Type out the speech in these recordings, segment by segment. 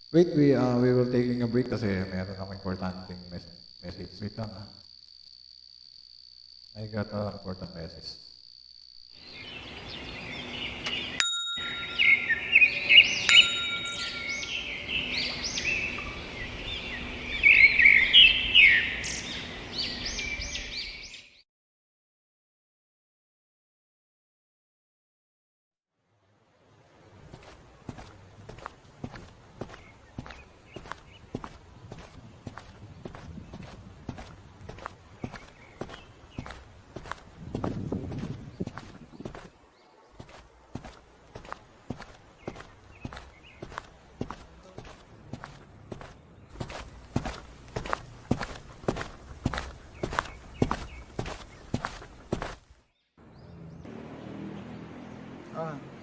Wait, we will taking a break kasi meron akong importanteng message. Wait lang ah. I got a important message.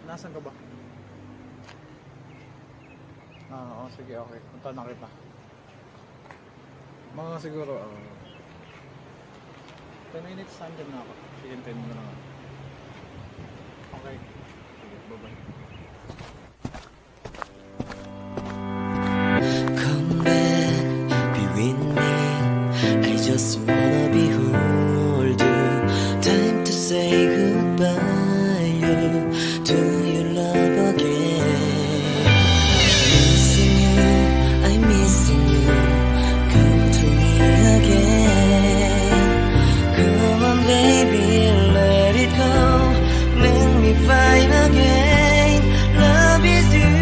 Nasaan ka ba? Oo, sige, okay. Punta na kita. Mga siguro, 10 minutes andyan na ako. Sige, 10 mo na ako. Okay. Sige, bye-bye. Come back, be with me. I just wanna behold you. Time to say goodbye. Do you love again? Missing you, I'm missing you. Come to me again. Come on, baby, let it go. Let me find again. Love is you.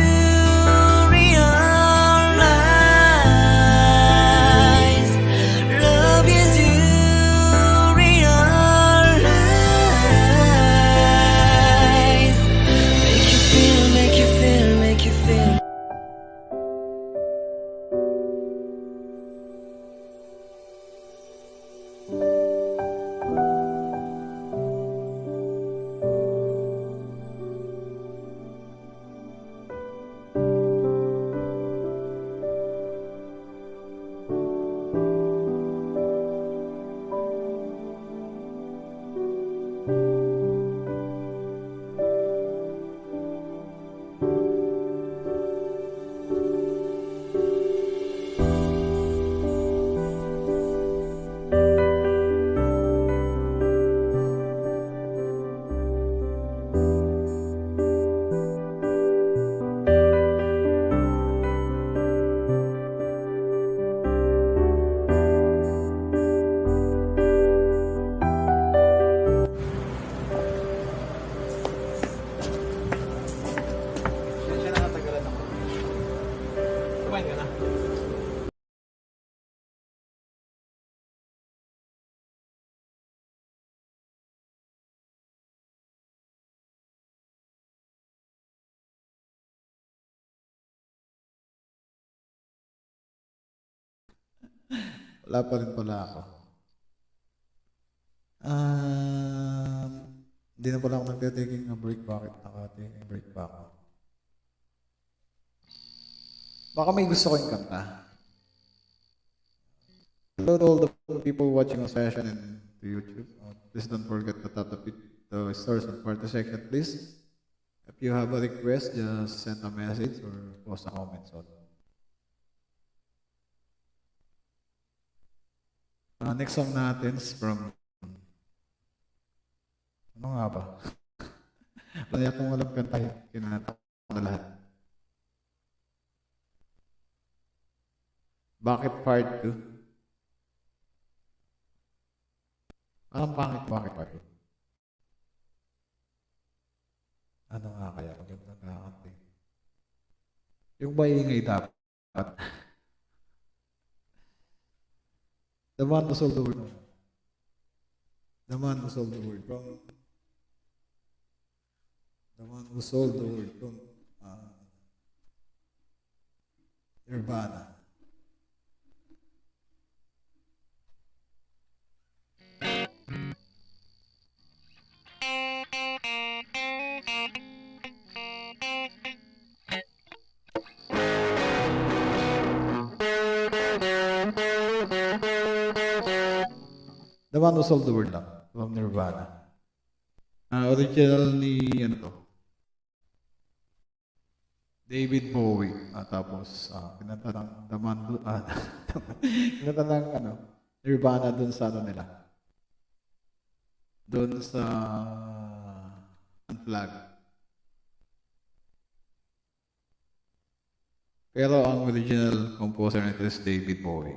Wala pa rin pala ako. Hindi na pala ako nagtaking a break. Bakit naka-taking a break pa ako? Baka may gusto ko yung kanta. Hello to all the people watching on session and to YouTube. Please don't forget to tap the stars and party section, please. If you have a request, just send a message or post a comment on. Next song natin is from... Ano nga ba? Wala akong alam kanta yun. Kinanta ko na lahat. Bakit part 2? Anong pangit bakit part 2? Ano nga kaya? Magandang kakanta eh. Yung ba ingay dapat? The man who sold the world. The man who sold the world. The man who sold the world. Nirvana. The man who sold the world lang. From Nirvana. Original ni ano to? David Bowie. Tapos, kinanta ng kinanta ng Nirvana dun sa nila. Dun sa Unplugged. Pero ang original composer nito is David Bowie.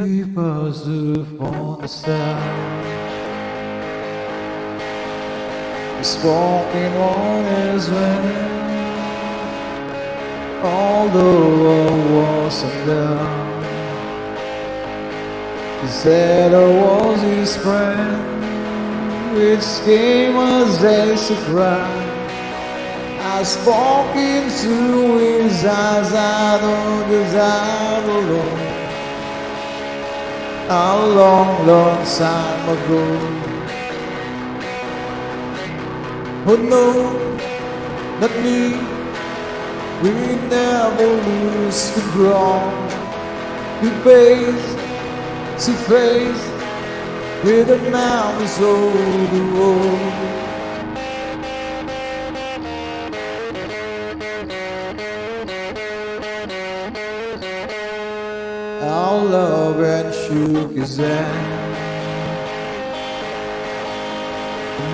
We pursue on the south. He's walking on his way. Although I wasn't there, he said I was his friend, which came as a surprise. I spoke into his eyes, I don't desire alone. A long, long time ago. Oh no, not me. We never lose control. We face to face with the mountains of the world. Our love and shook his hand.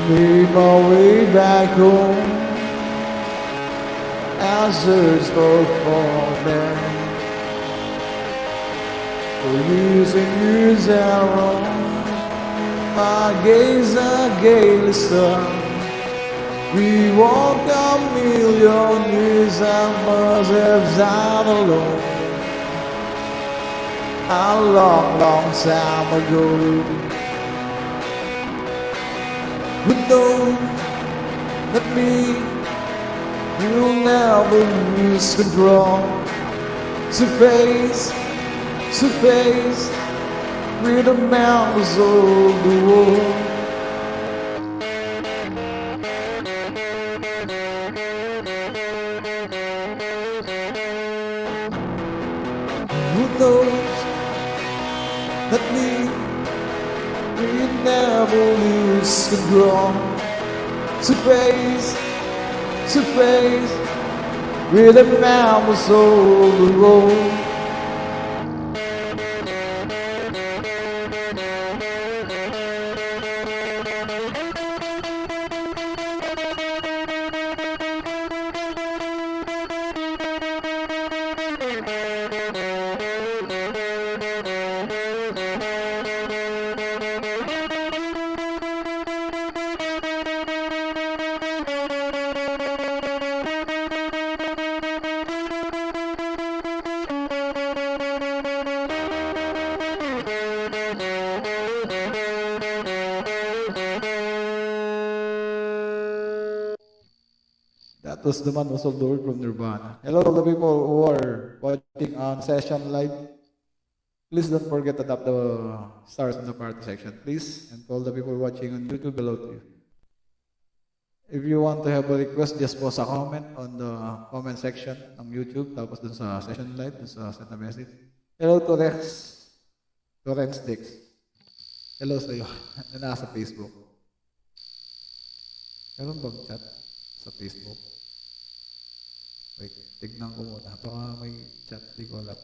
Made my way back home. I searched for them. For years and years I roamed. My gaze a gaily sun. We walked a million years, I must have died alone. A long, long time ago. But no, not me. You'll never lose control. To face with the mountains of the world. Who knows that we never lose control. To face with the mountains of the world. That was the man who sold the word from Nirvana. Hello, all the people who are watching on session live. Please don't forget to tap the stars in the party section, please. And to all the people watching on YouTube, below to you. If you want to have a request, just post a comment on the comment section ng YouTube. Tapos dun sa session live, dun sa send a message. Hello to Torrance Dix. Hello sa iyo na nasa Facebook. Meron bang chat sa Facebook? Wait, tignan ko muna. Baka may chat, di ko alam.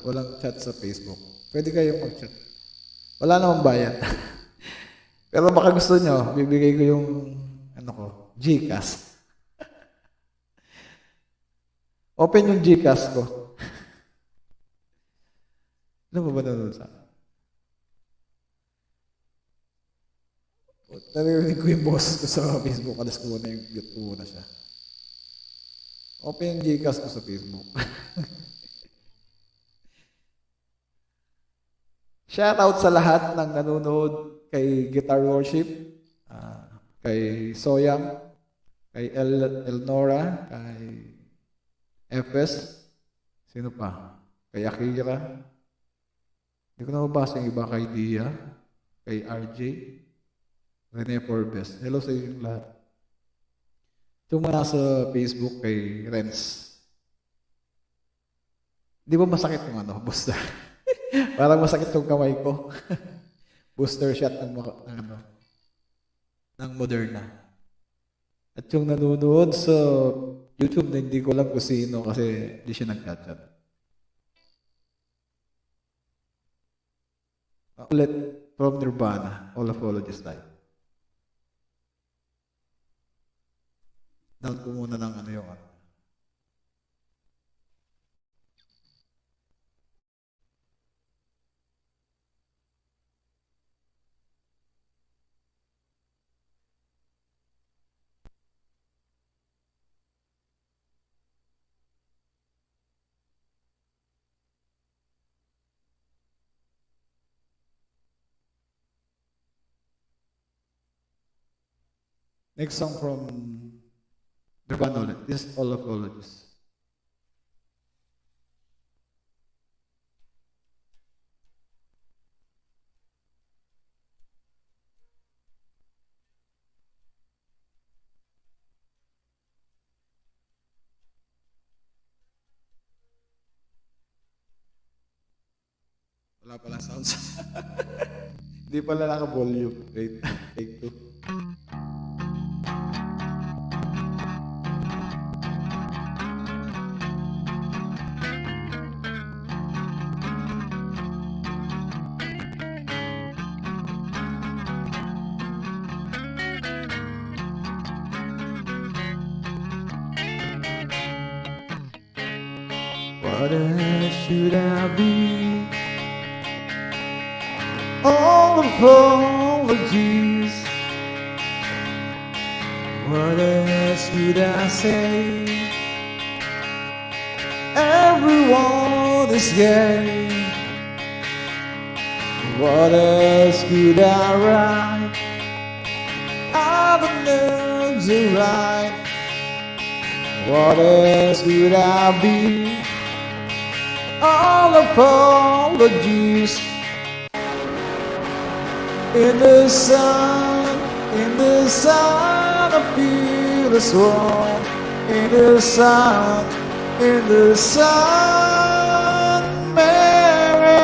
Walang chat sa Facebook. Pwede kayong mag-chat. Wala namang bayad. Pero baka gusto nyo, bibigay ko yung Gcash. Open yung Gcash ko. Ano ba nanonood sa akin? Narinig ko yung boss ko sa Facebook. Alas ko na yung mute ko muna siya. Open yung Gcash ko sa Facebook. Shoutout sa lahat ng nanonood kay Guitar Worship, kay Soyang, kay Elnora, kay FS, sino pa? Kay Akira. Hindi ko na mabasa yung iba, kay Dia, kay RJ, Rene Forbes. Hello sa inyong lahat. Yung mga nasa Facebook kay Renz, di ba masakit yung booster? Parang masakit yung kamay ko. Booster shot ng Moderna. At yung nanonood sa YouTube na hindi ko alam kung sino kasi hindi siya nag-chat. Ulit, from Nirvana, all apologies tayo. Down ko muna ng yung next song from Nirvana ulit. This is all apologies. Wala pala sounds. Hindi pala naka-volume. Wait, take two. What else should I be? All apologies. What else could I say? Everyone is gay. What else could I write? I don't know to write. What else could I be? All apologies. In the sun, I feel the swarm. In the sun, Mary,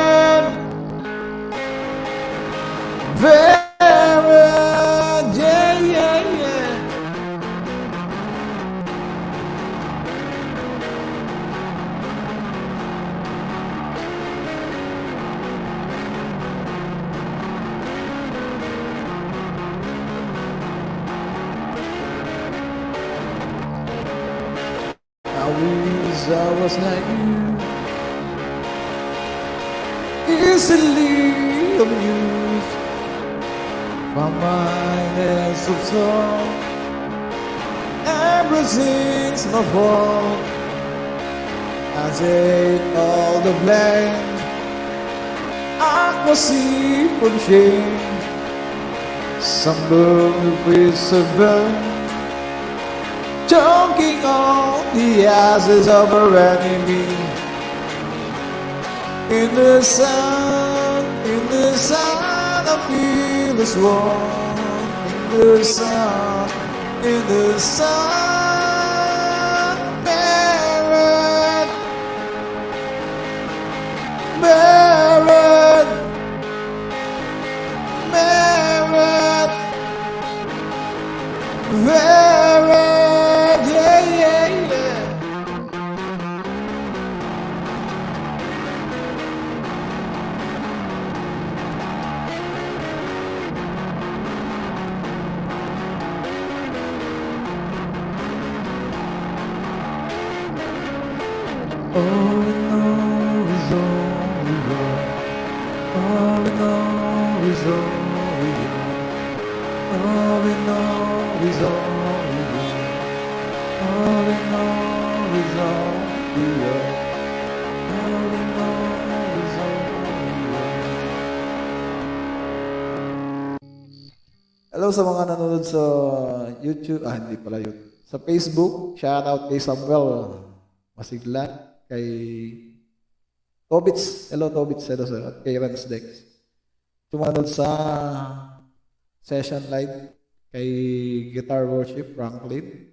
yeah, yeah, yeah. I was like you, easily amused. My mind is so strong. Everything's my fault. I take all the blame. I was even shame. Some burn with a burn. Choking on the ashes of our enemy. In the sun, I feel the swarm. In the sun, buried, buried, buried, buried. All we know is all we want. All we know is all we want. All we know is all we want. All we know is all we want. All we know is all we want. Hello sa mga nanonood sa YouTube, hindi pala yun. Sa Facebook, shout out kay Samuel Masigla. Kay Tobits, hello Tobits, hello sir, at kay VaporDeck. Sumunod sa session live kay Guitar Worship Franklin,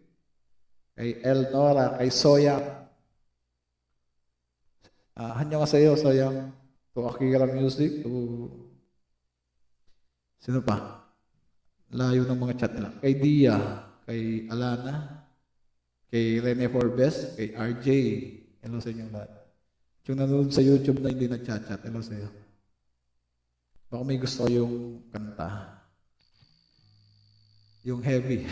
kay Elnora, kay Soyang. Annyeonghaseyo, Soyang. To Akira Music, to... Sino pa? Layo ng mga chat nila. Kay Dia, kay Alana, kay Rene Forbes, kay RJ. Hello sa inyong lahat. Yung nanonood sa YouTube na hindi nag-chat-chat, hello sa iyo. Baka may gusto yung kanta. Yung heavy.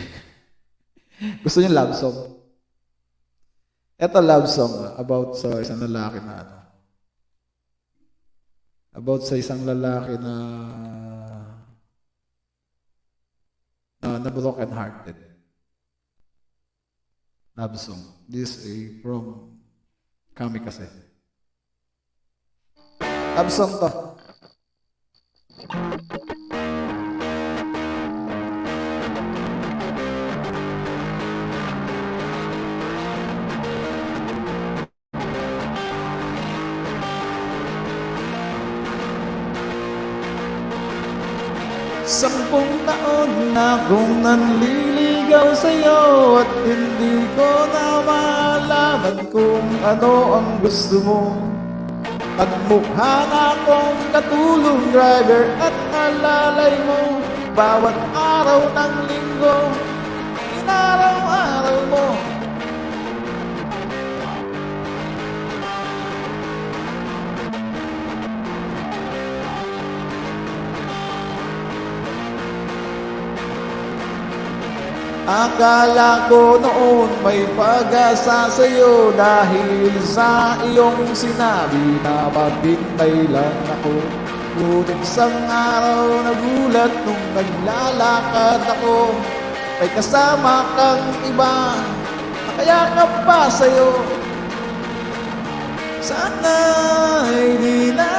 Gusto niyo love song? Ito love song about sa isang lalaki na ano. About sa isang lalaki na broken hearted. Love song. This is from kami kasi. Love song to. Sampung taon na akong nanliligaw sa'yo at hindi ko na malaman kung ano ang gusto mo. Magmukha na akong katulong driver at alalay mo. Bawat araw ng linggo, inaraw-araw mo. Akala ko noon may pag-asa sa'yo dahil sa iyong sinabi na maghintay lang ako. Ngunit isang araw nagulat nung naglalakad ako. May kasama kang iba, nakayakap pa sa'yo. Sana'y di na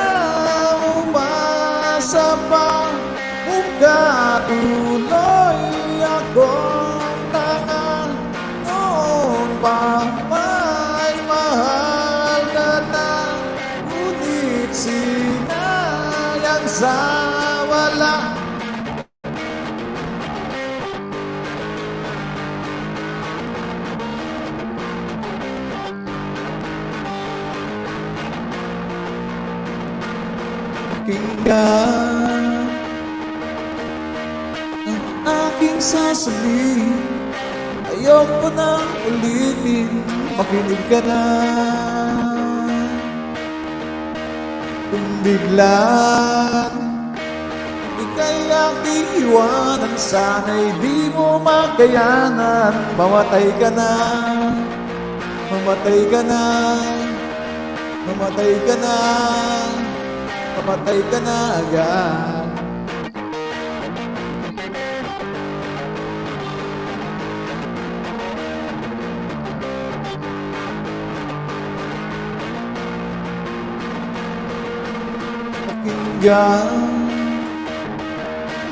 umasa pa, magkatuloy ako. Pa may mahal ka na, ngunit sinayang sa wala. Pakinggan ang aking sasabihin, ayoko nang ulitin, makinig ka na. Kung biglang ika'y aking iwanan, sana'y di mo makayanan. Mamatay ka na, mamatay ka na, mamatay ka na, mamatay ka na agad. Pakinggan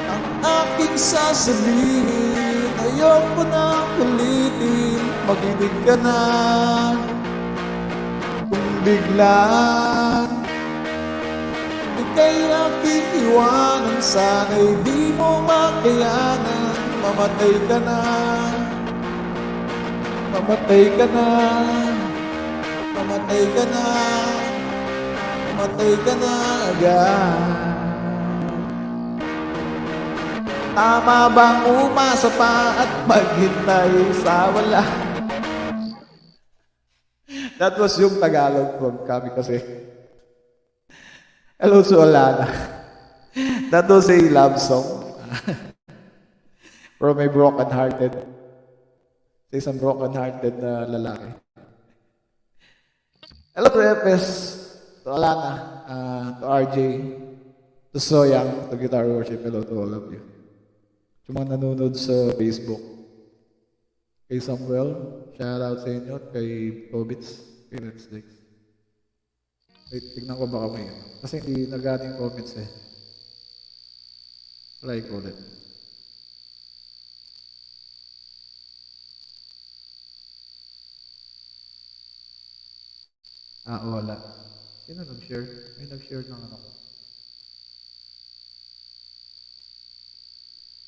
ang aking sasabihin, ayoko na ulitin, makinig ka na. Kung biglang ika'y aking iwanan, sana'y di mo makayanan. Mamatay ka na, mamatay ka na, mamatay ka na, mamatay ka na agad. Tama bang umasa pa at maghintay sa wala? That was yung Tagalog from kami kasi. Hello to Alana. That was a love song from a broken-hearted. Sa isang broken-hearted na lalaki. Hello to FS, to Alana, to RJ, to Soyang, to Guitar Worship. Hello to all of you. Yung mga nanonood sa Facebook. Kay Samuel, shout out sa inyo. Kay Tobits, kay Let's Dex. Wait, tignan ko baka may kasi hindi nagana yung comments eh. Try ko ulit. Wala. Sino nag-share? May nag-share ng ano ko.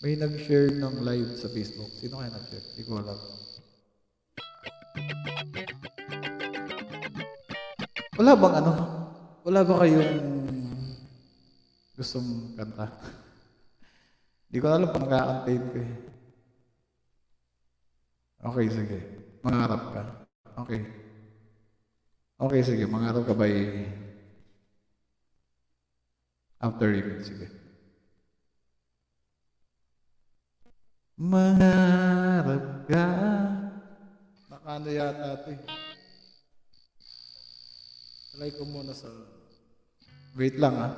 May nag-share ng live sa Facebook. Sino kaya nag-share? Hindi ko alam. Wala bang ano? Wala ba kayong gustong kanta? Di ko alam kung nakakantayin ko eh. Okay, sige. Mangarap ka. Okay. Okay, sige. Mangarap ka by after remix. Sige. Mangarap ka. Nakano yata ito eh. Alay ko muna sa... Wait lang ah.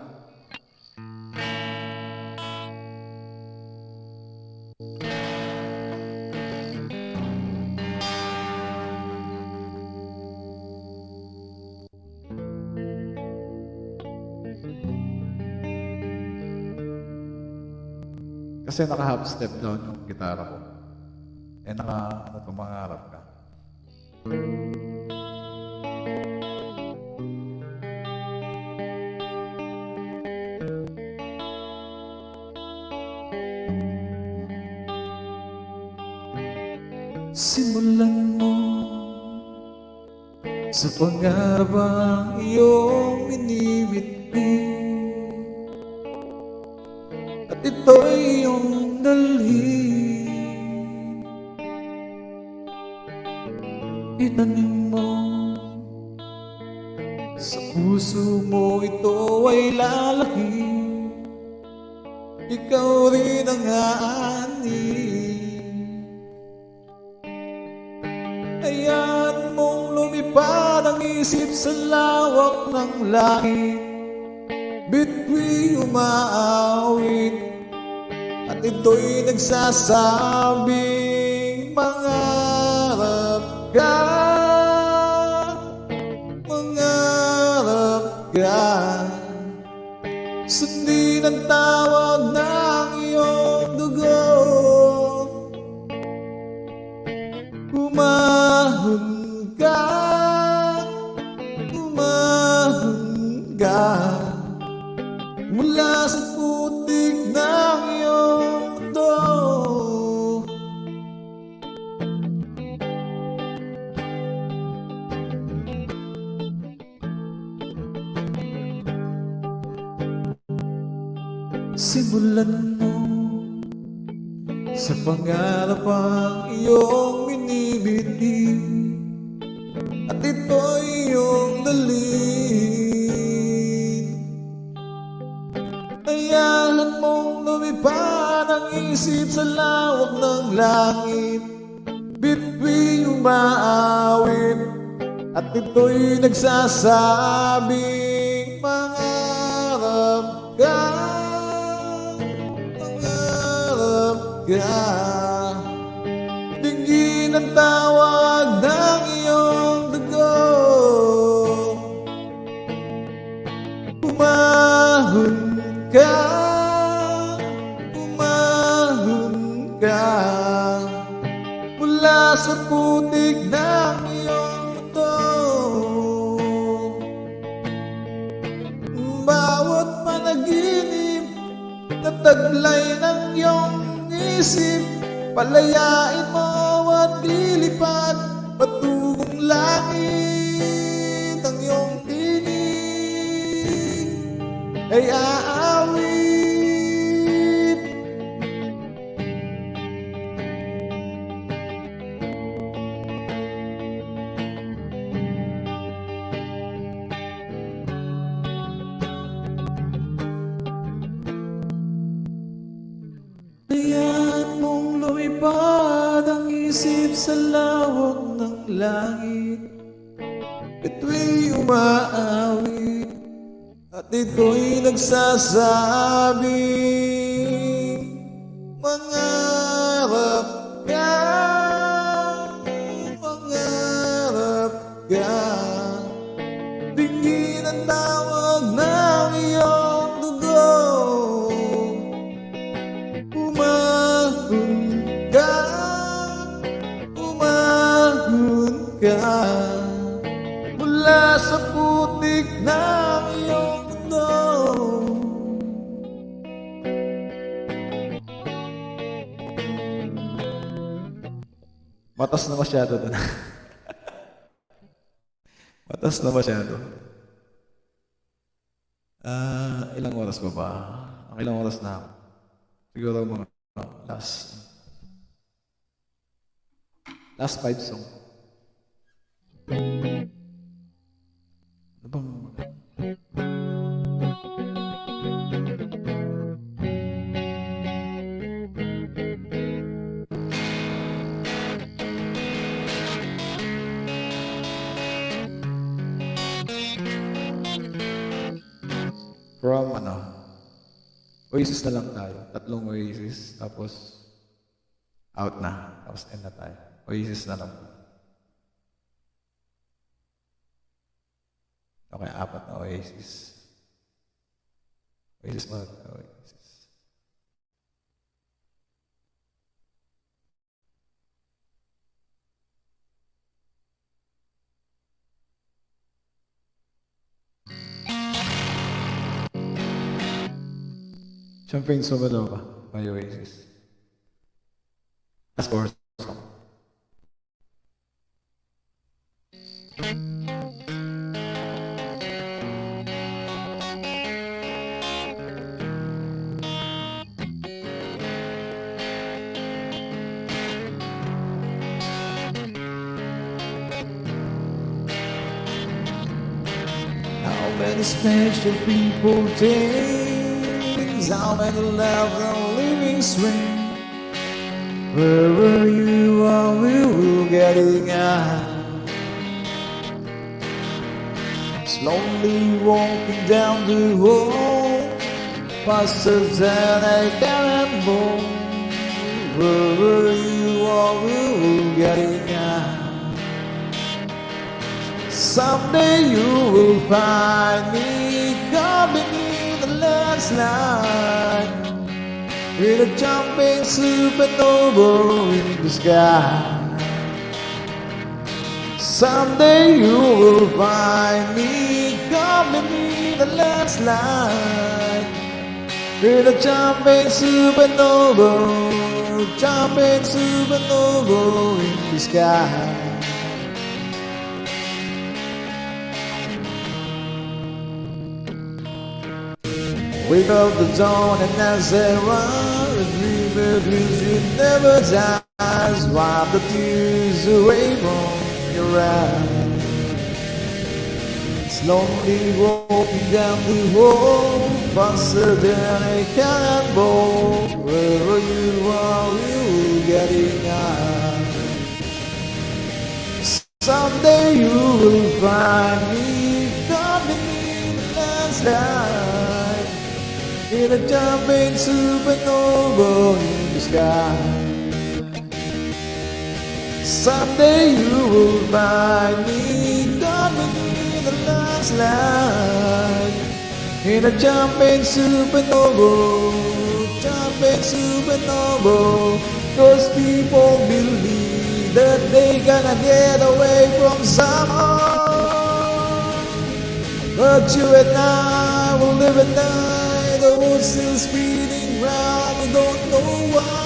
Kasi naka-half step down yung gitara ko. Eh ano to, mangarap ka. Simulan mo sa pangarap ang iyong minibitbit. At ito'y iyong dalhin. Itanim mo sa puso mo, ito ay lalaki. Ikaw rin ang aanin. Hayaan mong lumipad ang isip sa lawak ng langit. Bituin umaawit at ito'y nagsasabing mangarap ka, mangarap ka. Sundin ang tawag ng iyong dugo. Umahon ka, umahon ka mula sa putik ng iyong mundo. Simulan mo sa pangarap ang iyong binibitbit at ito'y iyong dalhin. Hayaan mong lumipad ang isip sa lawak ng langit. Bituin umaawit at ito'y nagsasabing mangarap ka, mangarap ka. Dinggin ang tawag ng iyong dugo. Umahon ka, umahon ka mula sa putik ng iyong mundo. Bawat panaginip na taglay ng iyong isip, palayain mo at lilipad patungong langit. Ang iyong tinig ay aawit. Hayaan mong lumipad ang isip sa lawak ng langit. Ito'y umaawit at ito'y nagsasabing mangarap ka, mangarap ka. Dinggin ang tawag ng iyong dugo. Umahon ka, umahon ka mula sa putik ng iyong mundo. Matas na masyado doon. Matas na masyado. Ilang oras pa ba? Ilang oras na ako? Siguro mga last 5 song. Ano bang... From Oasis na lang tayo. 3 Oasis. Tapos out na. Tapos end na tayo. Oasis na lang. Okay, 4 na Oasis. Oasis mode. Oasis. Champagne Sumalo ba? May Oasis. Last 4 song. How many special people things, how many love and living string. Wherever you are, we will get it out. Slowly walking down the hall, faster than a cannonball. Wherever you are, we will get it out. Someday you will find me coming in the last line, with a jumping supernova in the sky. Someday you will find me coming in the last line, with a jumping supernova in the sky. Wake up the dawn and as I run, the dreamer dreams you never dies. Wipe the tears away from your eyes. Slowly walking down the hall, faster than a cannonball. Wherever you are, you will get it out. Someday you will find me coming in the last night, in a jumping supernova in the sky. Someday you will find me coming in the last light, in a jumping supernova. Cause people believe that they gonna get away from someone, but you and I will live and die. The world's still spinning round, we don't know why.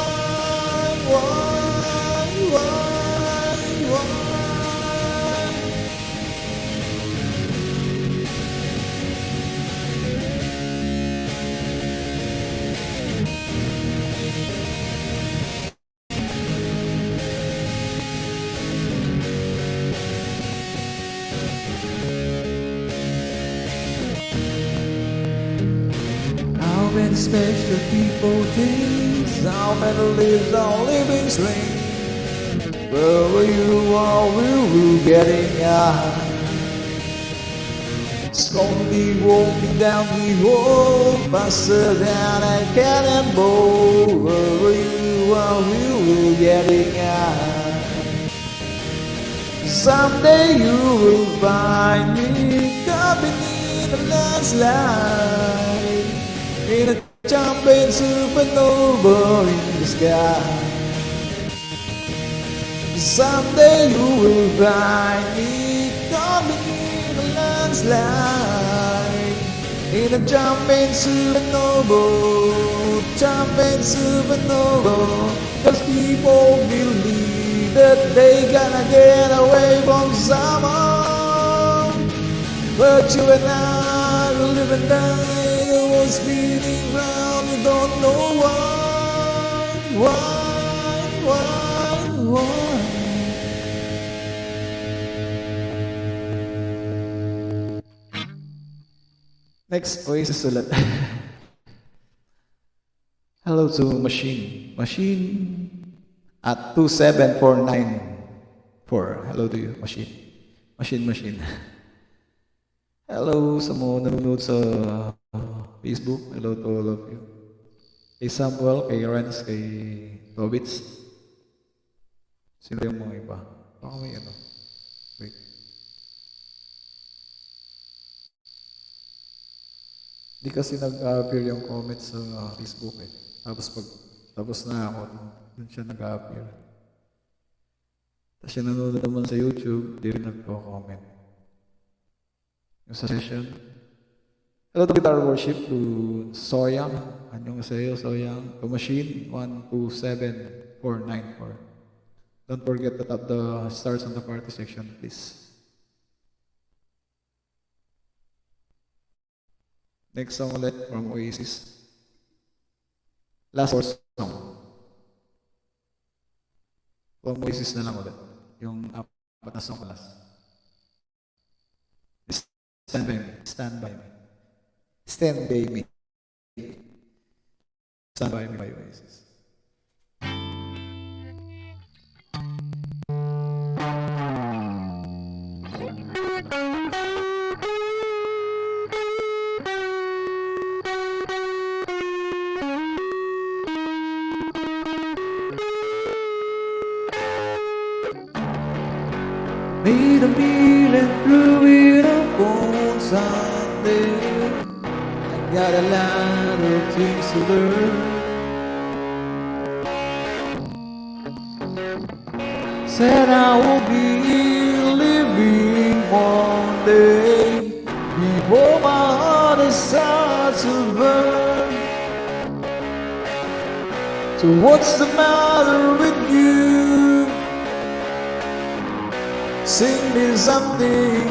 How many special people things, how many lives are living strange. Wherever you are, we will get it out. Slowly walking down the hall, faster than a cannonball. Wherever you are, we will get it out. Someday you will find me coming in the last light, in a jumping supernova in the sky. Someday you will find me coming in the landslide, in a jumping supernova. Cause people believe that they gonna get away from someone, but you and I will live and die. spinning round, you don't know why. Next, Oasis ulit. Hello to Machine at 27494. Hello to you, Machine. Hello sa mga nanonood sa Facebook. Hello to all of you. Kay Samuel, kay Renz, kay Tobits. Sino yung mga iba? Baka may ano. Wait. Di kasi nag-appear yung comments sa Facebook eh. Tapos na ako, dun siya nag-appear. Tapos siya nanonood naman sa YouTube, di rin nagko-comment. Yung sa session. Hello to Guitar Worship, to Soyang. Anyong sa'yo, Soyang. To Machine, 127494. Don't forget to tap the stars on the party section, please. Next song ulit from Oasis. Last four song. From Oasis na lang ulit. Yung apat na song last. Stand by me. Stand by me. Stand by me. Stand by me by Oasis. Made a meal and threw it up on Sunday. I got a lot of things to learn. Said I will be living one day before my heart starts to burn. So what's the matter with you? Sing me something,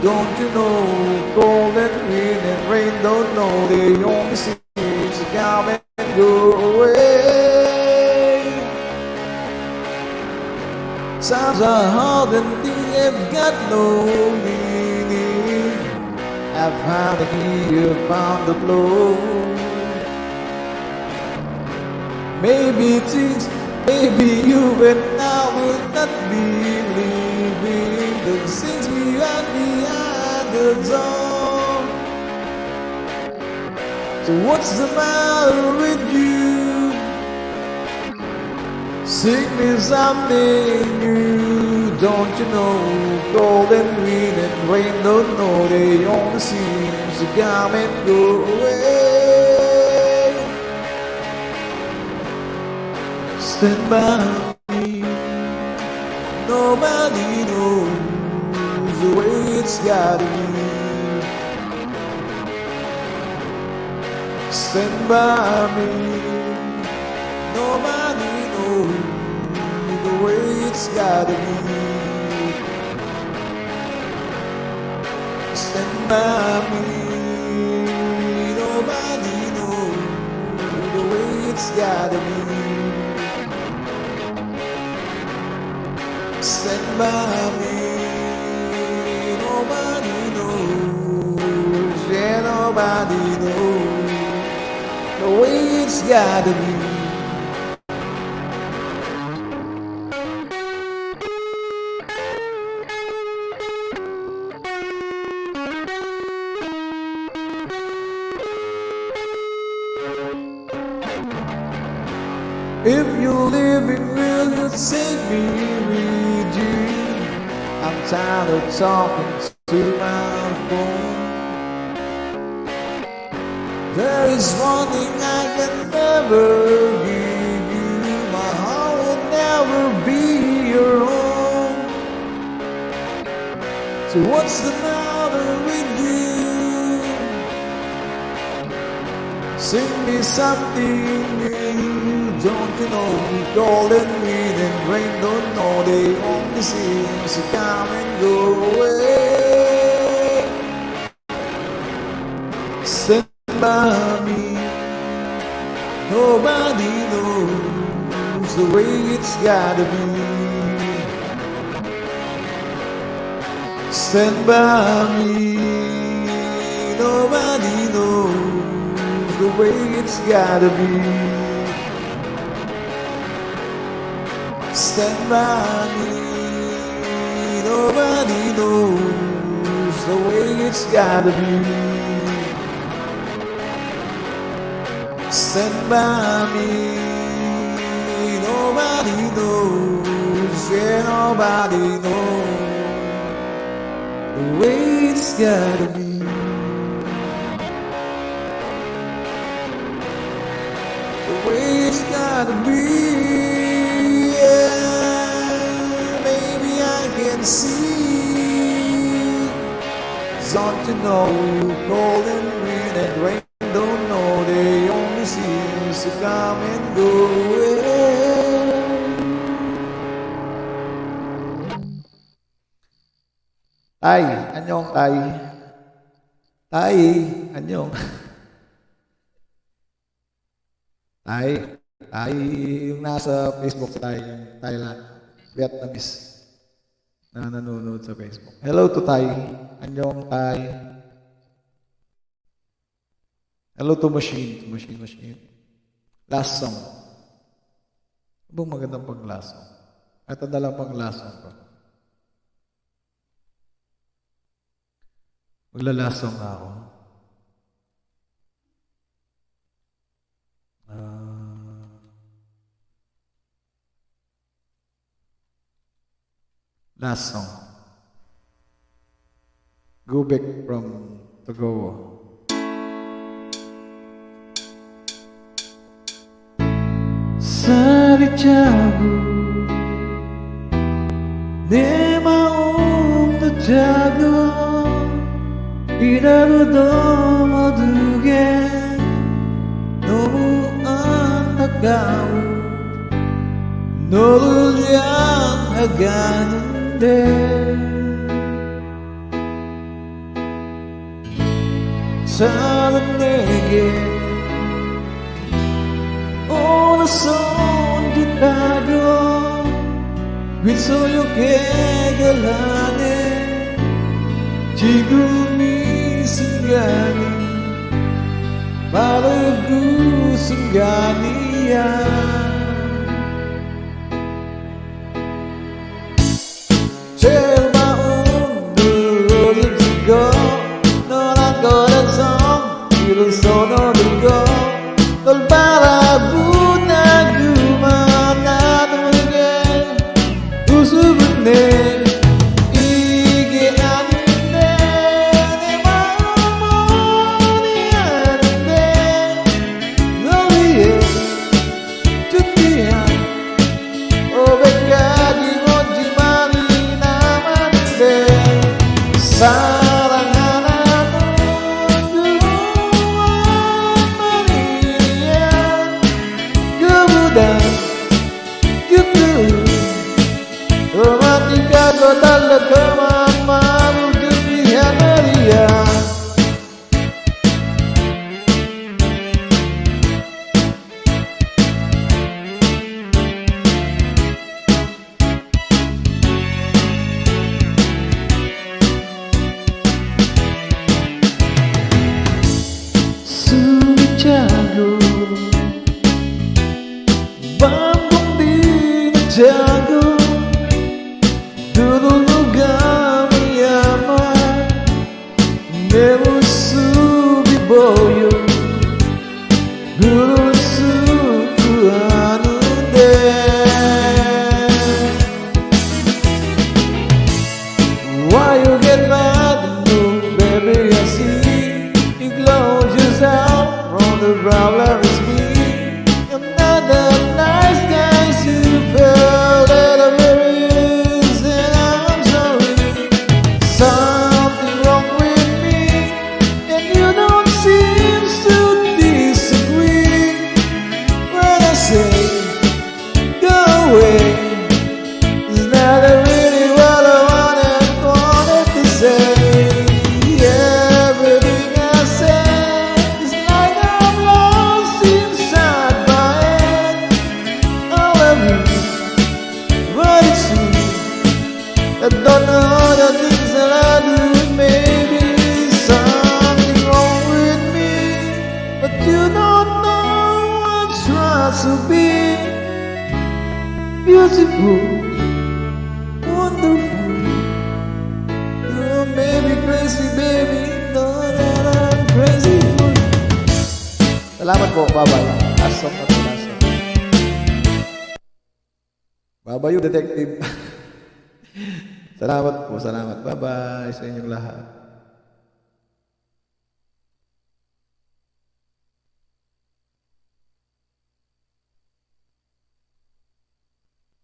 don't you know? Cold and wind and rain don't know. They only seem to come and go away. Times are hard and things have got no meaning. I've found the key, found the blow. Maybe things, maybe you and I will not believe. The things behind the door. So what's the matter with you? Sing me something new. Don't you know? Cold and wind and rain don't know. They only seem to come and go away. Stand by me. Nobody knows the way it's gotta be. Stand by me. Nobody knows the way it's gotta be. Stand by me. Nobody knows the way it's gotta be. Stand by me. Nobody knows, yeah, nobody knows the way it's gotta be. If you're living, will you take me with you? I'm tired of talking to my phone. There is one thing I can never give you. My heart will never be your own. So what's the matter with you? Sing me something new. Don't you know, golden wind and rain don't know. They only seem to come and go away. Stand by gotta be. Stand by me, nobody knows the way it's gotta be. Stand by me, nobody knows the way it's gotta be. Stand by me, nobody knows, yeah, nobody knows the way it's gotta be. The way it's gotta be, yeah, maybe I can see. Don't you know, cold and green and rain don't know, they only seem to come and go. Tay, anyong tay. Tay, anyong. Tay, tay, yung nasa Facebook tay, yung Thailand, Vietnamese, na nanonood sa Facebook. Hello to Tay, anyong Tay. Hello to Machine, Machine. Last song. Abang magandang pang last song. Ito na lang pang last song ko. Magla-last song na ako. Last song. Go back from Togo. Sarichabu 내 마음도 작아 이대로 넘어두게 너무 안타까워 너를 향해 가는데 사는 내게 어느새 언젠가고 윗소욕에 결하네 지금 이 순간이 바로 그 순간이야 제일 마음을 올려주고 너란 거라서 일어서 너들고 널 바라보나 그만 나도 모르게 웃음은 내 이게 아닌데 내 마음은 아닌데 널 위해 준비한 500가지 먼지만이 남았는데 사랑하나는 그것만이야 그보다 그끝 로mantik하고 달콤한 마음을 준비한 말이야 숨이 차고 밤 공기는 차고 두들겨 I don't know the things that I do. Maybe something wrong with me, but you don't know what's right to be beautiful, wonderful. You may be crazy, baby, know that I'm crazy for you. Salamat po, bye-bye. Last song na to, last song. Bye-bye, you detective. Salamat po, salamat. Bye-bye sa inyong lahat.